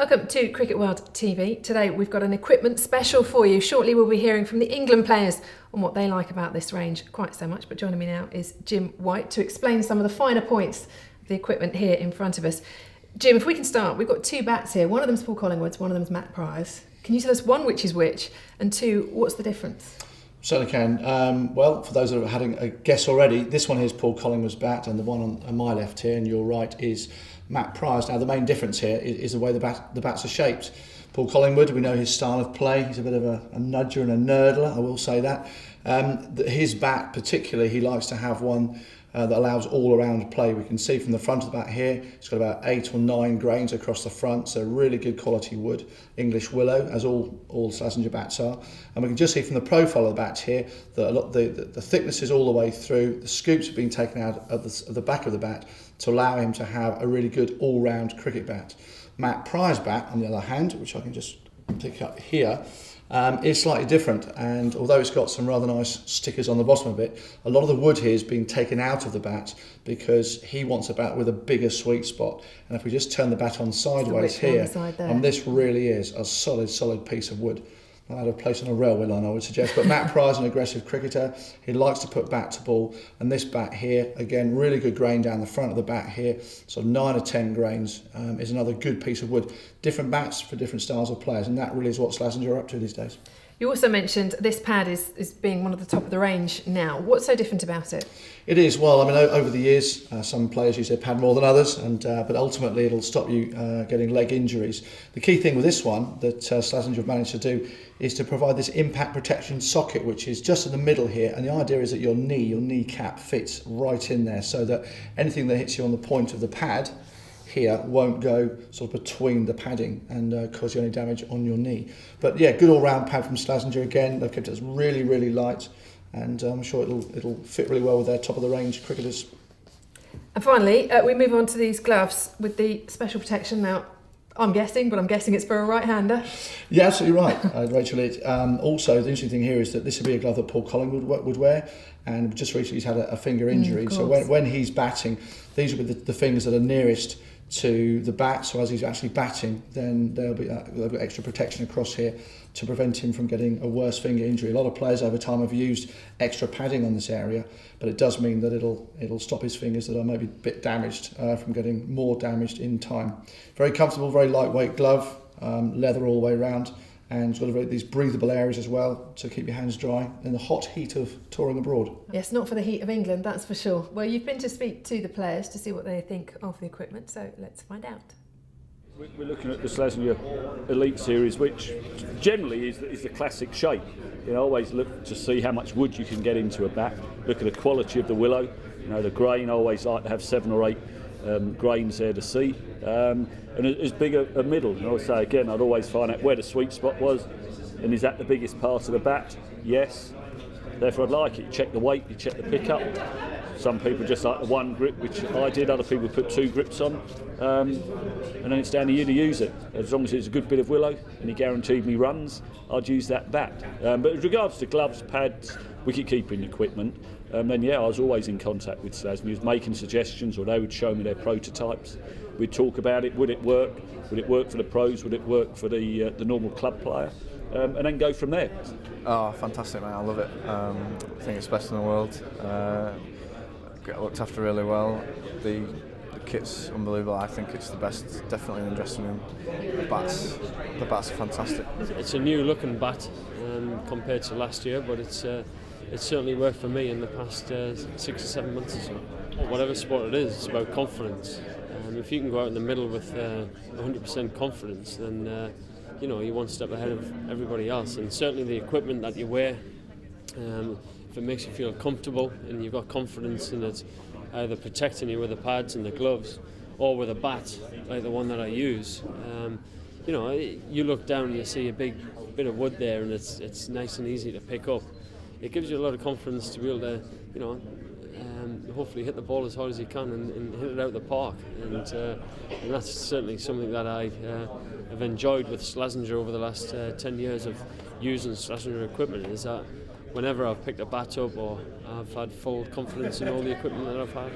Welcome to Cricket World TV. Today we've got an equipment special for you. Shortly we'll be hearing from the England players on what they like about this range quite so much. But joining me now is Jim White to explain some of the finer points of the equipment here in front of us. Jim, if we can start, we've got two bats here. One of them's Paul Collingwood's, one of them's Matt Prior's. Can you tell us one, which is which, and two, what's the difference? Certainly can. Well, for those that have had a guess already, this one here is Paul Collingwood's bat, and the one on my left here and your right is Matt Prior's. Now, the main difference here is the way the bats are shaped. Paul Collingwood, we know his style of play. He's a bit of a nudger and a nerdler, I will say that. His bat particularly, he likes to have one that allows all-around play. We can see from the front of the bat here, it's got about 8 or 9 grains across the front, so really good quality wood, English willow, as all Slazenger bats are. And we can just see from the profile of the bat here that the thickness is all the way through. The scoops have been taken out of the back of the bat to allow him to have a really good all-round cricket bat. Matt Prior's bat, on the other hand, which I can just pick up here, is slightly different, and although it's got some rather nice stickers on the bottom of it, a lot of the wood here is being taken out of the bat because he wants a bat with a bigger sweet spot. And if we just turn the bat on sideways here, and this really is a solid piece of wood. Not out of place on a railway line, I would suggest. But Matt Prior's an aggressive cricketer. He likes to put bat to ball. And this bat here, again, really good grain down the front of the bat here. So 9 or 10 grains is another good piece of wood. Different bats for different styles of players. And that really is what Slazenger are up to these days. You also mentioned this pad is being one of the top of the range now. What's so different about it? It is. Well, I mean, over the years, some players use their pad more than others, but ultimately it'll stop you getting leg injuries. The key thing with this one that Slazenger have managed to do is to provide this impact protection socket, which is just in the middle here. And the idea is that your kneecap fits right in there so that anything that hits you on the point of the pad here won't go sort of between the padding and cause you any damage on your knee. But yeah, good all-round pad from Slazenger again. They've kept it really light, and I'm sure it'll fit really well with their top-of-the-range cricketers. And finally, we move on to these gloves with the special protection. Now, I'm guessing it's for a right-hander. Yeah, absolutely right, Rachel. Also, the interesting thing here is that this would be a glove that Paul Collingwood would wear, and just recently he's had a finger injury. So when he's batting, these will be the fingers that are nearest to the bat, so as he's actually batting, then there'll be extra protection across here to prevent him from getting a worse finger injury. A lot of players over time have used extra padding on this area, but it does mean that it'll stop his fingers that are maybe a bit damaged from getting more damaged in time. Very comfortable, very lightweight glove, leather all the way around, and sort of these breathable areas as well to keep your hands dry in the hot heat of touring abroad. Yes, not for the heat of England, that's for sure. Well, you've been to speak to the players to see what they think of the equipment, so let's find out. We're looking at the Slazenger Elite Series, which generally is the classic shape. You always look to see how much wood you can get into a bat. Look at the quality of the willow. The grain, I always like to have 7 or 8 grains there to see. And as big a middle. So again, I'd always find out where the sweet spot was, and is that the biggest part of the bat? Yes. Therefore, I'd like it. You check the weight, you check the pickup. Some people just like the one grip, which I did. Other people put 2 grips on, and then it's down to you to use it. As long as it's a good bit of willow and he guaranteed me runs, I'd use that bat. But with regards to gloves, pads, wicket-keeping equipment, then yeah, I was always in contact with Slazenger. He was making suggestions, or they would show me their prototypes. We'd talk about it. Would it work? Would it work for the pros? Would it work for the normal club player? And then go from there. Oh, fantastic, mate! I love it. I think it's best in the world. Get looked after really well. The kit's unbelievable. I think it's the best, definitely in the dressing room. The bats are fantastic. It's a new looking bat compared to last year, but it's certainly worked for me in the past 6 or 7 months or so. Whatever sport it is, it's about confidence. If you can go out in the middle with 100% confidence, then you're one step ahead of everybody else. And certainly the equipment that you wear, if it makes you feel comfortable and you've got confidence in it, either protecting you with the pads and the gloves or with a bat like the one that I use, you look down and you see a big bit of wood there, and it's nice and easy to pick up. It gives you a lot of confidence to be able to, hopefully hit the ball as hard as you can and hit it out of the park. And that's certainly something that I have enjoyed with Slazenger over the last 10 years of using Slazenger equipment, is that whenever I've picked a bat up, or I've had full confidence in all the equipment that I've had.